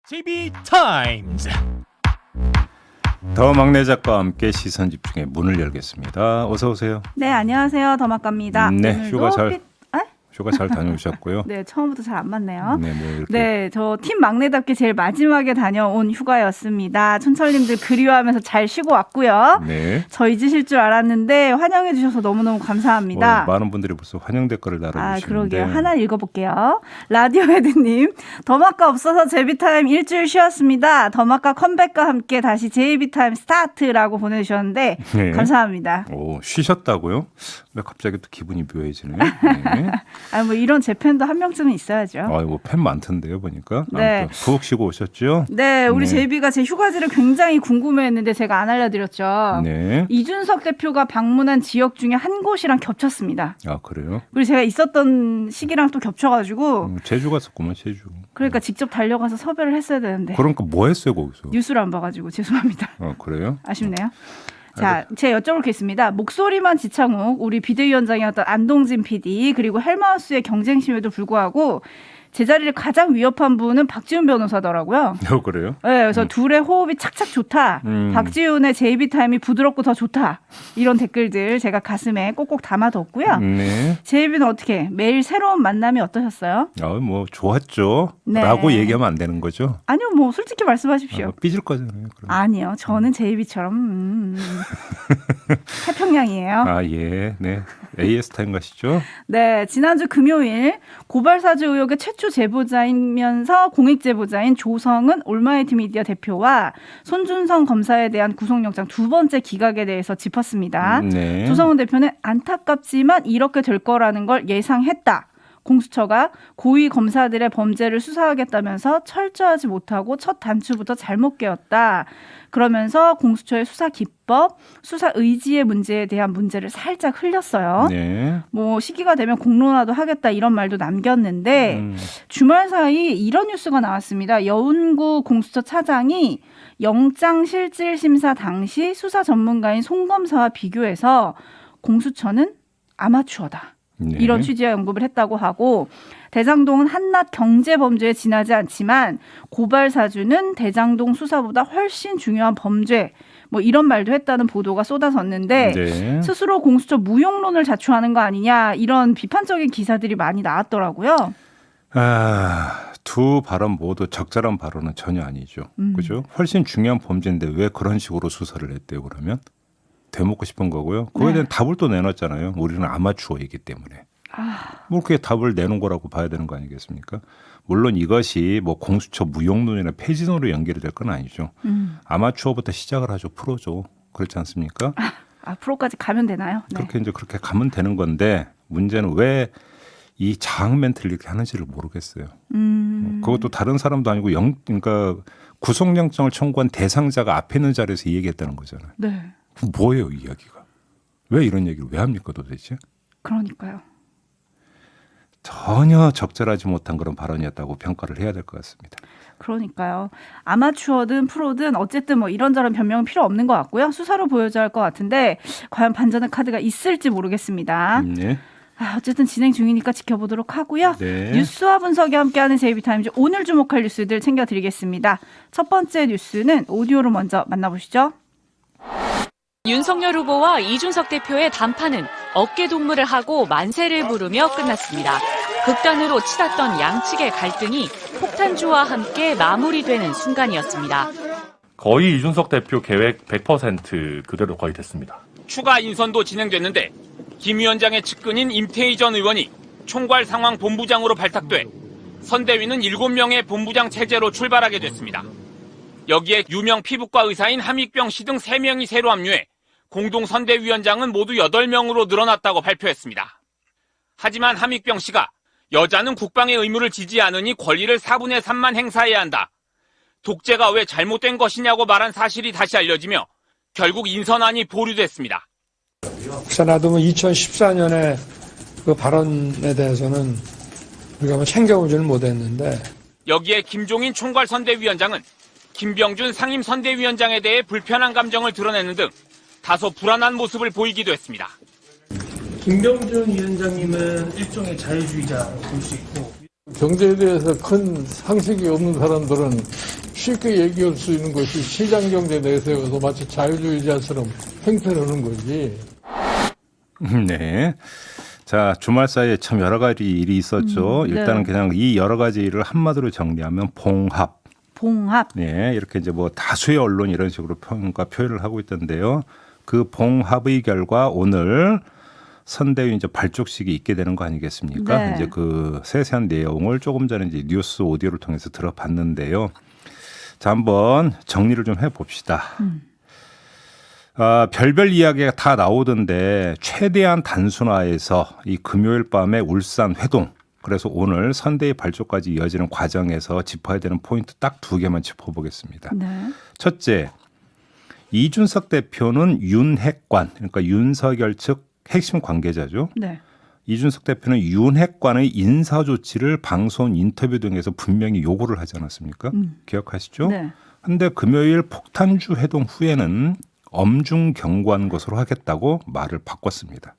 JB 타임즈. 더 막내 작가와 함께 시선 집중의 문을 열겠습니다. 어서 오세요. 네, 안녕하세요. 더막갑니다. 네, 휴가 잘 다녀오셨고요. 네, 처음부터 잘 안 맞네요. 네, 뭐 이렇게. 네, 저 팀 막내답게 제일 마지막에 다녀온 휴가였습니다. 촌철님들 그리워하면서 잘 쉬고 왔고요. 네. 저 잊으실 줄 알았는데 환영해 주셔서 너무너무 감사합니다. 많은 분들이 벌써 환영 댓글을 달아주시는데. 그러게요. 하나 읽어볼게요. 라디오 헤드님, 더마카 없어서 제비타임 일주일 쉬었습니다. 더마카 컴백과 함께 다시 제비타임 스타트라고 보내주셨는데 네. 감사합니다. 오, 쉬셨다고요? 왜 갑자기 또 기분이 묘해지네요. 네. 뭐 이런 제 팬도 한 명쯤은 있어야죠. 뭐 팬 많던데요, 보니까. 네. 푹 쉬고 오셨죠? 네, 우리 네. 제이비가 제 휴가지를 굉장히 궁금해했는데 제가 안 알려드렸죠. 네. 이준석 대표가 방문한 지역 중에 한 곳이랑 겹쳤습니다. 아, 그래요? 그리고 제가 있었던 시기랑 또 겹쳐가지고 제주 갔었구만, 제주. 그러니까 직접 달려가서 섭외를 했어야 되는데 그러니까 뭐 했어요, 거기서? 뉴스를 안 봐가지고 죄송합니다. 그래요? 아쉽네요. 자, 제가 여쭤볼겠습니다. 목소리만 지창욱, 우리 비대위원장이었던 안동진 PD, 그리고 헬마우스의 경쟁심에도 불구하고 제자리를 가장 위협한 분은 박지훈 변호사더라고요. 그래요? 네, 그래서 둘의 호흡이 착착 좋다. 박지훈의 제이비 타임이 부드럽고 더 좋다. 이런 댓글들 제가 가슴에 꼭꼭 담아뒀고요. 네. 제이비는 어떻게 매일 새로운 만남이 어떠셨어요? 뭐 좋았죠. 네. 라고 얘기하면 안 되는 거죠. 아니요, 뭐 솔직히 말씀하십시오. 삐질 거잖아요. 그럼. 아니요, 저는 제이비처럼 태평양이에요. 예, 네. AS 타임 가시죠. 네, 지난주 금요일 고발사주 의혹의 최초 제보자이면서 공익 제보자인 조성은 올마이티 미디어 대표와 손준성 검사에 대한 구속영장 두 번째 기각에 대해서 짚었습니다. 네. 조성은 대표는 안타깝지만 이렇게 될 거라는 걸 예상했다. 공수처가 고위 검사들의 범죄를 수사하겠다면서 철저하지 못하고 첫 단추부터 잘못 깨었다. 그러면서 공수처의 수사 기법, 수사 의지의 문제에 대한 문제를 살짝 흘렸어요. 네. 뭐 시기가 되면 공론화도 하겠다 이런 말도 남겼는데 주말 사이 이런 뉴스가 나왔습니다. 여운구 공수처 차장이 영장실질심사 당시 수사 전문가인 송 검사와 비교해서 공수처는 아마추어다. 네. 이런 취지의 언급을 했다고 하고 대장동은 한낱 경제범죄에 지나지 않지만 고발사주는 대장동 수사보다 훨씬 중요한 범죄 뭐 이런 말도 했다는 보도가 쏟아졌는데 네. 스스로 공수처 무용론을 자초하는 거 아니냐 이런 비판적인 기사들이 많이 나왔더라고요. 두 발언 모두 적절한 발언은 전혀 아니죠. 그죠? 훨씬 중요한 범죄인데 왜 그런 식으로 수사를 했대요, 그러면? 되묻고 싶은 거고요. 그거에 대한 답을 또 내놨잖아요. 우리는 아마추어이기 때문에. 뭐 그렇게 답을 내놓은 거라고 봐야 되는 거 아니겠습니까? 물론 이것이 뭐 공수처 무용론이나 폐진으로 연결이 될 건 아니죠. 아마추어부터 시작을 하죠. 프로죠. 그렇지 않습니까? 프로까지 가면 되나요? 네. 그렇게 가면 되는 건데 문제는 왜 이 장악 멘트를 이렇게 하는지를 모르겠어요. 그것도 다른 사람도 아니고 그러니까 구속영장을 청구한 대상자가 앞에 있는 자리에서 이 얘기했다는 거잖아요. 네. 뭐예요, 이 이야기가? 왜 이런 얘기를 왜 합니까, 도대체? 그러니까요. 전혀 적절하지 못한 그런 발언이었다고 평가를 해야 될 것 같습니다. 그러니까요. 아마추어든 프로든 어쨌든 뭐 이런저런 변명은 필요 없는 것 같고요. 수사로 보여줘야 할 것 같은데 과연 반전의 카드가 있을지 모르겠습니다. 네. 어쨌든 진행 중이니까 지켜보도록 하고요. 네. 뉴스와 분석이 함께하는 제이비타임즈 오늘 주목할 뉴스들 챙겨드리겠습니다. 첫 번째 뉴스는 오디오로 먼저 만나보시죠. 윤석열 후보와 이준석 대표의 단판은 어깨동무를 하고 만세를 부르며 끝났습니다. 극단으로 치닫던 양측의 갈등이 폭탄주와 함께 마무리되는 순간이었습니다. 거의 이준석 대표 계획 100% 그대로 거의 됐습니다. 추가 인선도 진행됐는데 김 위원장의 측근인 임태희 전 의원이 총괄 상황 본부장으로 발탁돼 선대위는 7명의 본부장 체제로 출발하게 됐습니다. 여기에 유명 피부과 의사인 함익병 씨 등 3명이 새로 합류해 공동 선대위원장은 모두 8명으로 늘어났다고 발표했습니다. 하지만 함익병 씨가 여자는 국방의 의무를 지지 않으니 권리를 4분의 3만 행사해야 한다. 독재가 왜 잘못된 것이냐고 말한 사실이 다시 알려지며 결국 인선안이 보류됐습니다. 혹시 나도 2014년에 그 발언에 대해서는 우리가 챙겨보지는 못했는데 여기에 김종인 총괄선대위원장은 김병준 상임선대위원장에 대해 불편한 감정을 드러내는 등 다소 불안한 모습을 보이기도 했습니다. 김병준 위원장님은 일종의 자유주의자로 볼 수 있고 경제에 대해서 큰 상식이 없는 사람들은 쉽게 얘기할 수 있는 것이 시장경제 내세워서 마치 자유주의자처럼 행패하는 거지. 네. 자, 주말 사이에 참 여러 가지 일이 있었죠. 네. 일단은 그냥 이 여러 가지 일을 한마디로 정리하면 봉합. 봉합. 네, 이렇게 이제 뭐 다수의 언론이 이런 식으로 표현을 하고 있던데요. 그 봉합의 결과 오늘 선대위 이제 발족식이 있게 되는 거 아니겠습니까? 네. 이제 그 세세한 내용을 조금 전에 이제 뉴스 오디오를 통해서 들어봤는데요. 자, 한번 정리를 좀 해봅시다. 별별 이야기가 다 나오던데 최대한 단순화해서 이 금요일 밤에 울산 회동, 그래서 오늘 선대위 발족까지 이어지는 과정에서 짚어야 되는 포인트 딱 2개만 짚어보겠습니다. 네. 첫째, 이준석 대표는 윤핵관, 그러니까 윤석열 측 핵심 관계자죠. 네. 이준석 대표는 윤핵관의 인사 조치를 방송 인터뷰 등에서 분명히 요구를 하지 않았습니까? 기억하시죠? 네. 그런데 금요일 폭탄주 회동 후에는 엄중 경고한 것으로 하겠다고 말을 바꿨습니다.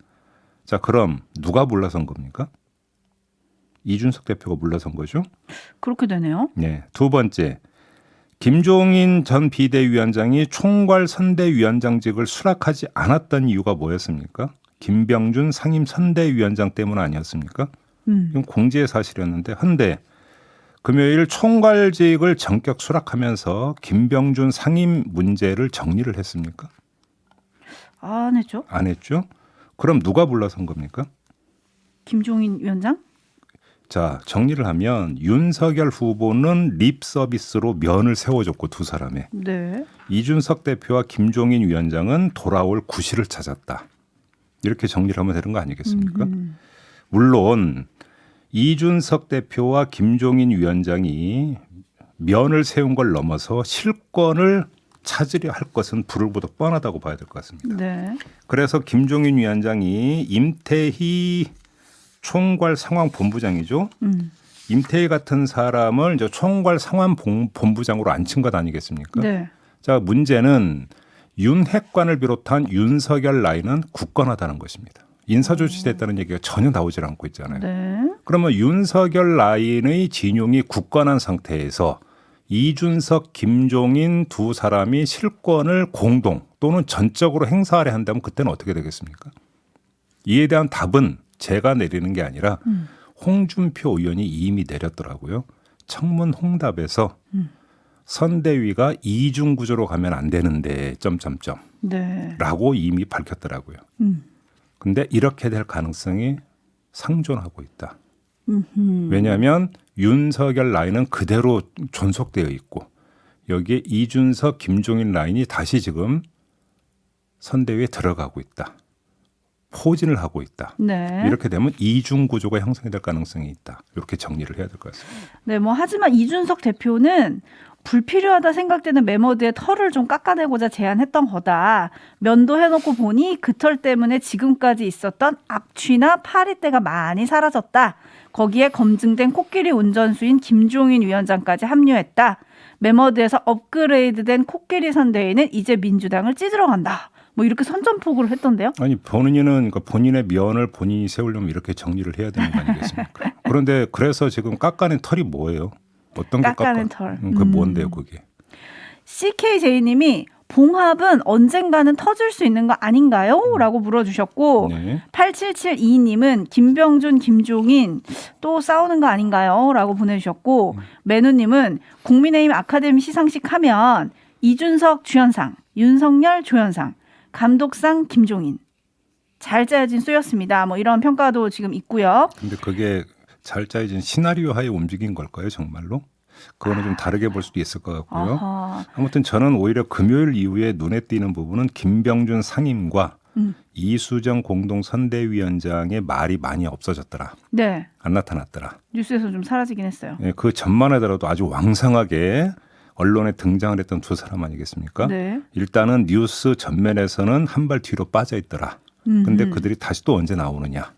자, 그럼 누가 물러선 겁니까? 이준석 대표가 물러선 거죠? 그렇게 되네요. 네. 두 번째, 김종인 전 비대위원장이 총괄 선대위원장직을 수락하지 않았던 이유가 뭐였습니까? 김병준 상임 선대위원장 때문 아니었습니까? 이건 공지의 사실이었는데, 한데 금요일 총괄직을 전격 수락하면서 김병준 상임 문제를 정리를 했습니까? 안 했죠. 안 했죠? 그럼 누가 물러선 겁니까? 김종인 위원장? 자, 정리를 하면 윤석열 후보는 립 서비스로 면을 세워줬고 두 사람의. 네. 이준석 대표와 김종인 위원장은 돌아올 구실을 찾았다. 이렇게 정리를 하면 되는 거 아니겠습니까? 물론 이준석 대표와 김종인 위원장이 면을 세운 걸 넘어서 실권을 찾으려 할 것은 불을 보듯 뻔하다고 봐야 될 것 같습니다. 네. 그래서 김종인 위원장이 임태희 총괄 상황본부장이죠. 임태희 같은 사람을 이제 총괄 상황본부장으로 앉힌 것 아니겠습니까? 네. 자, 문제는 윤핵관을 비롯한 윤석열 라인은 굳건하다는 것입니다. 인사조치됐다는 얘기가 전혀 나오질 않고 있잖아요. 네. 그러면 윤석열 라인의 진용이 굳건한 상태에서 이준석, 김종인 두 사람이 실권을 공동 또는 전적으로 행사하려 한다면 그때는 어떻게 되겠습니까? 이에 대한 답은 제가 내리는 게 아니라 홍준표 의원이 이미 내렸더라고요. 청문 홍답에서 선대위가 이중 구조로 가면 안 되는데 네. 라고 이미 밝혔더라고요. 근데 이렇게 될 가능성이 상존하고 있다. 왜냐하면 윤석열 라인은 그대로 존속되어 있고 여기에 이준석, 김종인 라인이 다시 지금 선대위에 들어가고 있다. 포진을 하고 있다. 네. 이렇게 되면 이중 구조가 형성이 될 가능성이 있다. 이렇게 정리를 해야 될 것 같습니다. 네, 뭐 하지만 이준석 대표는 불필요하다 생각되는 메모드의 털을 좀 깎아내고자 제안했던 거다. 면도 해놓고 보니 그 털 때문에 지금까지 있었던 악취나 파리때가 많이 사라졌다. 거기에 검증된 코끼리 운전수인 김종인 위원장까지 합류했다. 메모드에서 업그레이드된 코끼리 선대위는 이제 민주당을 찢으러 간다. 뭐 이렇게 선전포고를 했던데요. 아니 본인은 그러니까 본인의 면을 본인이 세우려면 이렇게 정리를 해야 되는 거 아니겠습니까? 그런데 그래서 지금 깎아낸 털이 뭐예요? 어떤 게 깎아낸 털. 그 뭔데요, 그게? CKJ님이 봉합은 언젠가는 터질 수 있는 거 아닌가요? 라고 물어주셨고 네. 8772님은 김병준, 김종인 또 싸우는 거 아닌가요? 라고 보내주셨고 매누님은 국민의힘 아카데미 시상식 하면 이준석 주연상, 윤석열 조연상, 감독상 김종인. 잘 짜여진 쏘였습니다. 뭐 이런 평가도 지금 있고요. 근데 그게 잘 짜여진 시나리오 하에 움직인 걸까요, 정말로? 그거는 좀 다르게 볼 수도 있을 것 같고요. 아하. 아무튼 저는 오히려 금요일 이후에 눈에 띄는 부분은 김병준 상임과 이수정 공동선대위원장의 말이 많이 없어졌더라. 네. 안 나타났더라. 뉴스에서 좀 사라지긴 했어요. 예, 그 전만 하더라도 아주 왕성하게 언론에 등장을 했던 두 사람 아니겠습니까? 네. 일단은 뉴스 전면에서는 한 발 뒤로 빠져 있더라. 근데 그들이 다시 또 언제 나오느냐.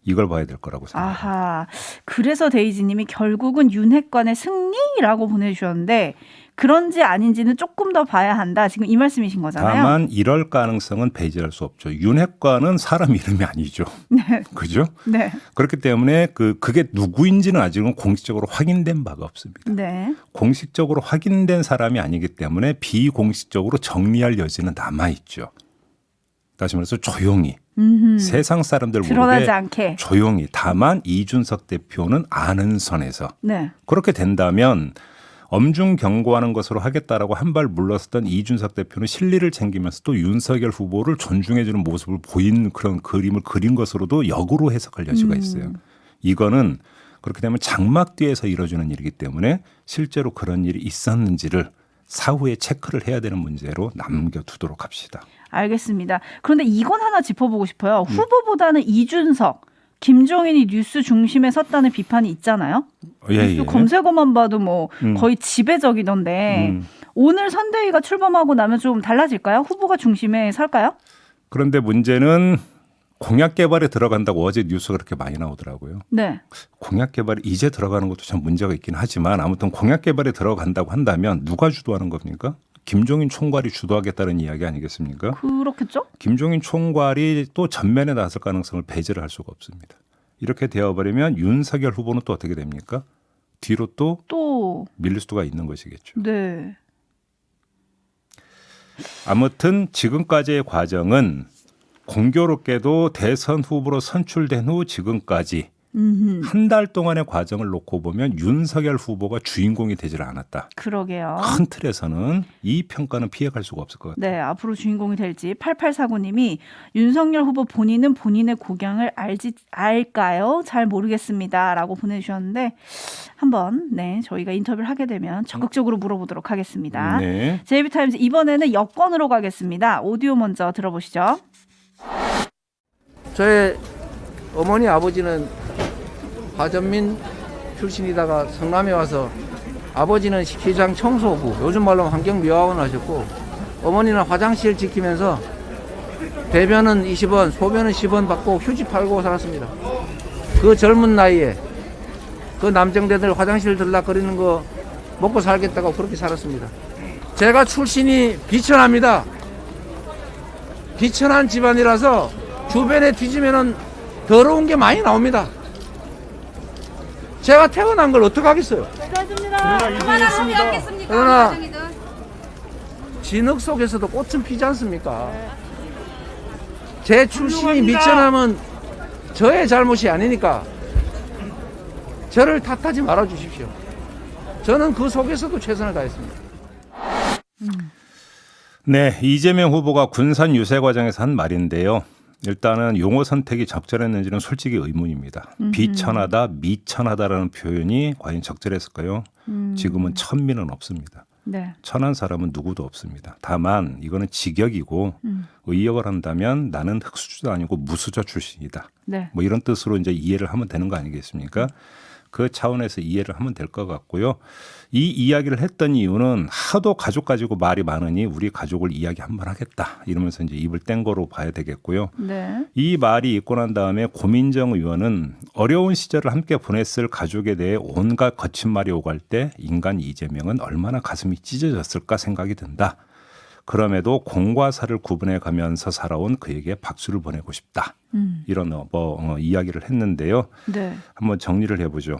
이걸 봐야 될 거라고 생각합니다. 아하. 그래서 데이지님이 결국은 윤핵관의 승리라고 보내주셨는데 그런지 아닌지는 조금 더 봐야 한다. 지금 이 말씀이신 거잖아요. 다만 이럴 가능성은 배제할 수 없죠. 윤핵관은 사람 이름이 아니죠. 네. 그죠? 네. 그렇기 때문에 그게 누구인지는 아직은 공식적으로 확인된 바가 없습니다. 네. 공식적으로 확인된 사람이 아니기 때문에 비공식적으로 정리할 여지는 남아있죠. 다시 말해서 조용히 세상 사람들 드러나지 모르게 않게. 조용히 다만 이준석 대표는 아는 선에서 네. 그렇게 된다면 엄중 경고하는 것으로 하겠다라고 한 발 물러섰던 이준석 대표는 실리를 챙기면서 또 윤석열 후보를 존중해주는 모습을 보인 그런 그림을 그린 것으로도 역으로 해석할 여지가 있어요. 이거는 그렇게 되면 장막 뒤에서 이루어지는 일이기 때문에 실제로 그런 일이 있었는지를 사후에 체크를 해야 되는 문제로 남겨두도록 합시다. 알겠습니다. 그런데 이건 하나 짚어보고 싶어요. 후보보다는 이준석, 김종인이 뉴스 중심에 섰다는 비판이 있잖아요. 뉴스 검색어만 봐도 뭐 거의 지배적이던데 오늘 선대위가 출범하고 나면 좀 달라질까요? 후보가 중심에 설까요? 그런데 문제는 공약 개발에 들어간다고 어제 뉴스가 그렇게 많이 나오더라고요. 네. 공약 개발이 이제 들어가는 것도 참 문제가 있긴 하지만 아무튼 공약 개발에 들어간다고 한다면 누가 주도하는 겁니까? 김종인 총괄이 주도하겠다는 이야기 아니겠습니까? 그렇겠죠? 김종인 총괄이 또 전면에 나설 가능성을 배제를 할 수가 없습니다. 이렇게 되어버리면 윤석열 후보는 또 어떻게 됩니까? 뒤로 또 밀릴 수가 있는 것이겠죠. 네. 아무튼 지금까지의 과정은 공교롭게도 대선 후보로 선출된 후 지금까지 한 달 동안의 과정을 놓고 보면 윤석열 후보가 주인공이 되질 않았다. 그러게요. 큰 틀에서는 이 평가는 피해갈 수가 없을 것 같아요. 네, 앞으로 주인공이 될지 8849님이 윤석열 후보 본인은 본인의 고향을 알까요? 잘 모르겠습니다라고 보내주셨는데 한번 저희가 인터뷰를 하게 되면 적극적으로 물어보도록 하겠습니다. 네. JB타임즈 이번에는 여권으로 가겠습니다. 오디오 먼저 들어보시죠. 저의 어머니 아버지는 하전민 출신이다가 성남에 와서 아버지는 시장 청소부, 요즘 말로 환경미화원 하셨고 어머니는 화장실 지키면서 대변은 20원, 소변은 10원 받고 휴지 팔고 살았습니다. 그 젊은 나이에 그 남정대들 화장실 들락거리는 거 먹고 살겠다고 그렇게 살았습니다. 제가 출신이 비천합니다. 비천한 집안이라서 주변에 뒤지면은 더러운 게 많이 나옵니다. 제가 태어난 걸 어떡하겠어요. 그러나 진흙 속에서도 꽃은 피지 않습니까? 제 출신이 미천하면 저의 잘못이 아니니까 저를 탓하지 말아 주십시오. 저는 그 속에서도 최선을 다했습니다. 네, 이재명 후보가 군산 유세 과정에서 한 말인데요. 일단은 용어 선택이 적절했는지는 솔직히 의문입니다. 비천하다, 미천하다라는 표현이 과연 적절했을까요? 지금은 천미는 없습니다. 네. 천한 사람은 누구도 없습니다. 다만 이거는 직역이고 의역을 한다면 나는 흙수저도 아니고 무수저 출신이다. 네. 뭐 이런 뜻으로 이제 이해를 하면 되는 거 아니겠습니까? 그 차원에서 이해를 하면 될 것 같고요. 이 이야기를 했던 이유는 하도 가족 가지고 말이 많으니 우리 가족을 이야기 한번 하겠다 이러면서 이제 입을 뗀 거로 봐야 되겠고요. 네. 이 말이 있고 난 다음에 고민정 의원은 어려운 시절을 함께 보냈을 가족에 대해 온갖 거친 말이 오갈 때 인간 이재명은 얼마나 가슴이 찢어졌을까 생각이 든다. 그럼에도 공과 사를 구분해 가면서 살아온 그에게 박수를 보내고 싶다. 이런 이야기를 했는데요. 네. 한번 정리를 해보죠.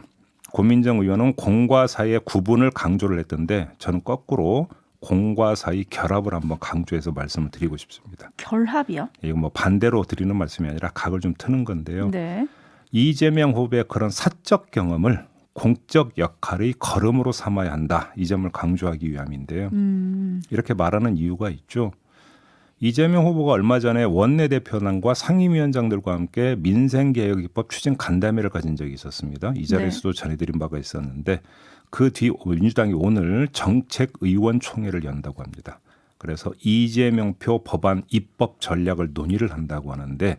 고민정 의원은 공과 사의 구분을 강조를 했던데 저는 거꾸로 공과 사의 결합을 한번 강조해서 말씀을 드리고 싶습니다. 결합이요? 이거 뭐 반대로 드리는 말씀이 아니라 각을 좀 트는 건데요. 네. 이재명 후보의 그런 사적 경험을 공적 역할의 걸음으로 삼아야 한다. 이 점을 강조하기 위함인데요. 이렇게 말하는 이유가 있죠. 이재명 후보가 얼마 전에 원내대표단과 상임위원장들과 함께 민생개혁입법 추진 간담회를 가진 적이 있었습니다. 이 자리에서도 전해드린 바가 있었는데 그 뒤 민주당이 오늘 정책의원총회를 연다고 합니다. 그래서 이재명표 법안 입법 전략을 논의를 한다고 하는데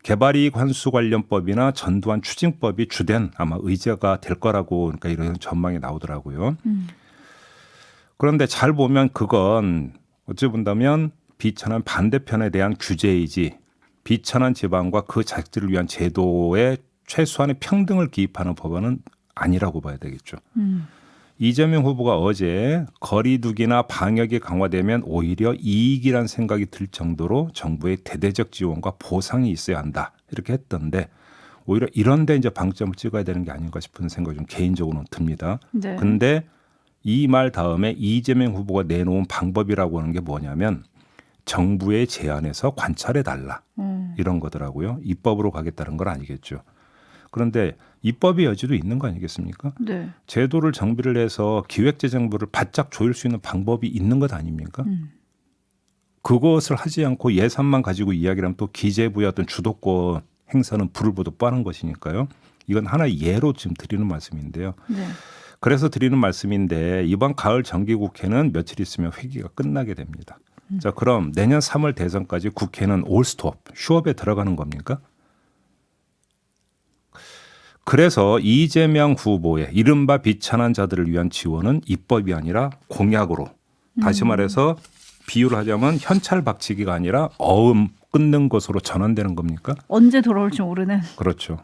개발이익 환수 관련법이나 전두환 추징법이 주된 아마 의제가 될 거라고 그러니까 이런 전망이 나오더라고요. 그런데 잘 보면 그건 어찌 본다면 비천한 반대편에 대한 규제이지 비천한 지방과 그 자식들을 위한 제도에 최소한의 평등을 기입하는 법안은 아니라고 봐야 되겠죠. 이재명 후보가 어제 거리두기나 방역이 강화되면 오히려 이익이란 생각이 들 정도로 정부의 대대적 지원과 보상이 있어야 한다 이렇게 했던데 오히려 이런 데 이제 방점을 찍어야 되는 게 아닌가 싶은 생각이 좀 개인적으로는 듭니다. 네. 근데 이 말 다음에 이재명 후보가 내놓은 방법이라고 하는 게 뭐냐면 정부의 제안에서 관찰해달라 이런 거더라고요. 입법으로 가겠다는 건 아니겠죠. 그런데 입법의 여지도 있는 거 아니겠습니까? 네. 제도를 정비를 해서 기획재정부를 바짝 조일 수 있는 방법이 있는 것 아닙니까? 그것을 하지 않고 예산만 가지고 이야기를 하면 또 기재부의 어떤 주도권 행사는 불을 보듯 뻔한 것이니까요. 이건 하나의 예로 지금 드리는 말씀인데요. 네. 그래서 드리는 말씀인데 이번 가을 정기국회는 며칠 있으면 회기가 끝나게 됩니다. 자, 그럼 내년 3월 대선까지 국회는 올스톱, 휴업에 들어가는 겁니까? 그래서 이재명 후보의 이른바 비천한 자들을 위한 지원은 입법이 아니라 공약으로 다시 말해서 비유를 하자면 현찰 박치기가 아니라 어음 끊는 것으로 전환되는 겁니까? 언제 돌아올지 모르는. 그렇죠.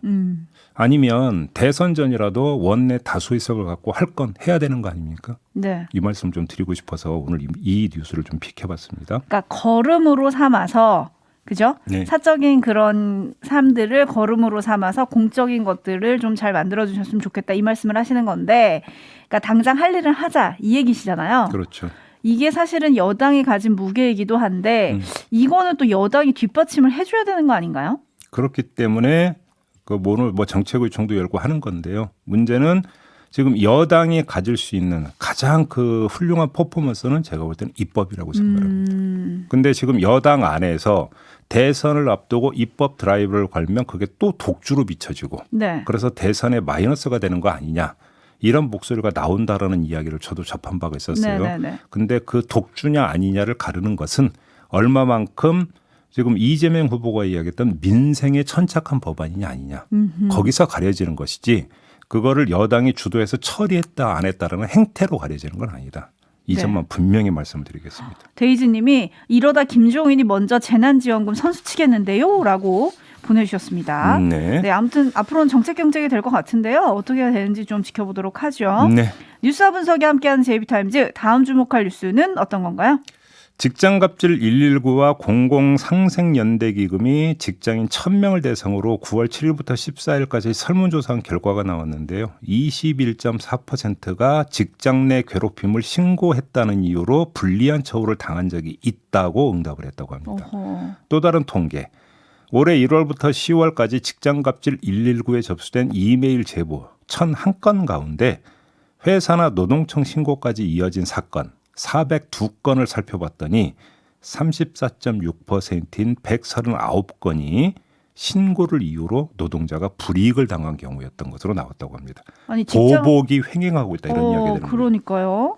아니면 대선 전이라도 원내 다수 의석을 갖고 할 건 해야 되는 거 아닙니까? 네. 이 말씀 좀 드리고 싶어서 오늘 이 뉴스를 좀 픽해봤습니다. 그러니까 걸음으로 삼아서 그죠? 네. 사적인 그런 삶들을 걸음으로 삼아서 공적인 것들을 좀 잘 만들어 주셨으면 좋겠다 이 말씀을 하시는 건데 그러니까 당장 할 일을 하자 이 얘기시잖아요. 그렇죠. 이게 사실은 여당이 가진 무게이기도 한데 이거는 또 여당이 뒷받침을 해줘야 되는 거 아닌가요? 그렇기 때문에 그 오늘 뭐 정책의총도 열고 하는 건데요. 문제는 지금 여당이 가질 수 있는 가장 그 훌륭한 퍼포먼스는 제가 볼 때는 입법이라고 생각합니다. 근데 지금 여당 안에서 대선을 앞두고 입법 드라이브를 걸면 그게 또 독주로 비춰지고 네. 그래서 대선에 마이너스가 되는 거 아니냐. 이런 목소리가 나온다라는 이야기를 저도 접한 바가 있었어요. 네네네. 근데 그 독주냐 아니냐를 가르는 것은 얼마만큼 지금 이재명 후보가 이야기했던 민생에 천착한 법안이냐 아니냐. 거기서 가려지는 것이지 그거를 여당이 주도해서 처리했다 안 했다라는 행태로 가려지는 건 아니다. 이 네. 점만 분명히 말씀드리겠습니다. 데이지님이 이러다 김종인이 먼저 재난지원금 선수치겠는데요? 라고 보내주셨습니다. 네. 네, 아무튼 앞으로는 정책 경쟁이 될 것 같은데요. 어떻게 해야 되는지 좀 지켜보도록 하죠. 네. 뉴스와 분석이 함께하는 JB타임즈 다음 주목할 뉴스는 어떤 건가요? 직장갑질 119와 공공상생연대기금이 직장인 1,000명을 대상으로 9월 7일부터 14일까지 설문조사한 결과가 나왔는데요. 21.4%가 직장 내 괴롭힘을 신고했다는 이유로 불리한 처우를 당한 적이 있다고 응답을 했다고 합니다. 어허. 또 다른 통계. 올해 1월부터 10월까지 직장갑질 119에 접수된 이메일 제보 1,001건 가운데 회사나 노동청 신고까지 이어진 사건 402건을 살펴봤더니 34.6%인 139건이 신고를 이유로 노동자가 불이익을 당한 경우였던 것으로 나왔다고 합니다. 아니, 직장... 보복이 횡행하고 있다 이런 이야기가 되는 거예요. 그러니까요.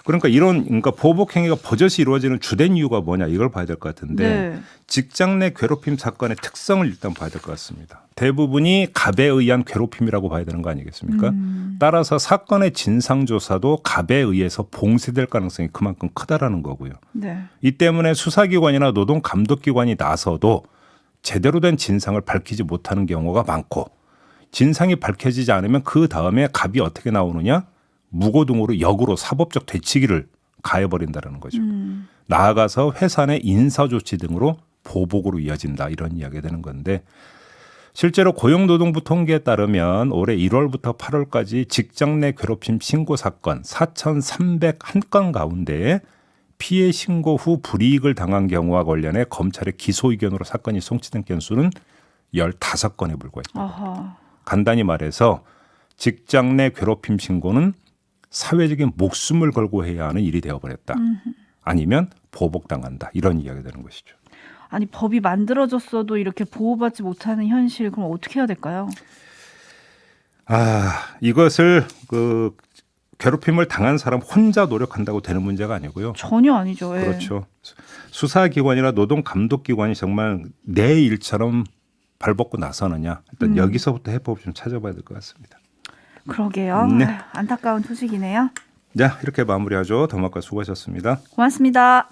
그러니까 보복 행위가 버젓이 이루어지는 주된 이유가 뭐냐 이걸 봐야 될 것 같은데 네. 직장 내 괴롭힘 사건의 특성을 일단 봐야 될 것 같습니다. 대부분이 갑에 의한 괴롭힘이라고 봐야 되는 거 아니겠습니까? 따라서 사건의 진상조사도 갑에 의해서 봉쇄될 가능성이 그만큼 크다라는 거고요. 네. 이 때문에 수사기관이나 노동감독기관이 나서도 제대로 된 진상을 밝히지 못하는 경우가 많고 진상이 밝혀지지 않으면 그 다음에 갑이 어떻게 나오느냐? 무고 등으로 역으로 사법적 되치기를 가해버린다는 거죠. 나아가서 회사 내 인사조치 등으로 보복으로 이어진다 이런 이야기가 되는 건데 실제로 고용노동부 통계에 따르면 올해 1월부터 8월까지 직장 내 괴롭힘 신고 사건 4,301건 가운데 피해 신고 후 불이익을 당한 경우와 관련해 검찰의 기소 의견으로 사건이 송치된 건수는 15건에 불과했다. 아하. 간단히 말해서 직장 내 괴롭힘 신고는 사회적인 목숨을 걸고 해야 하는 일이 되어버렸다. 아니면 보복당한다. 이런 이야기가 되는 것이죠. 아니 법이 만들어졌어도 이렇게 보호받지 못하는 현실 그럼 어떻게 해야 될까요? 이것을 그 괴롭힘을 당한 사람 혼자 노력한다고 되는 문제가 아니고요. 전혀 아니죠. 예. 그렇죠. 수사기관이나 노동감독기관이 정말 내 일처럼 발벗고 나서느냐. 일단 여기서부터 해법을 좀 찾아봐야 될 것 같습니다. 그러게요. 네. 안타까운 소식이네요. 자, 이렇게 마무리하죠. 더마카 수고하셨습니다. 고맙습니다.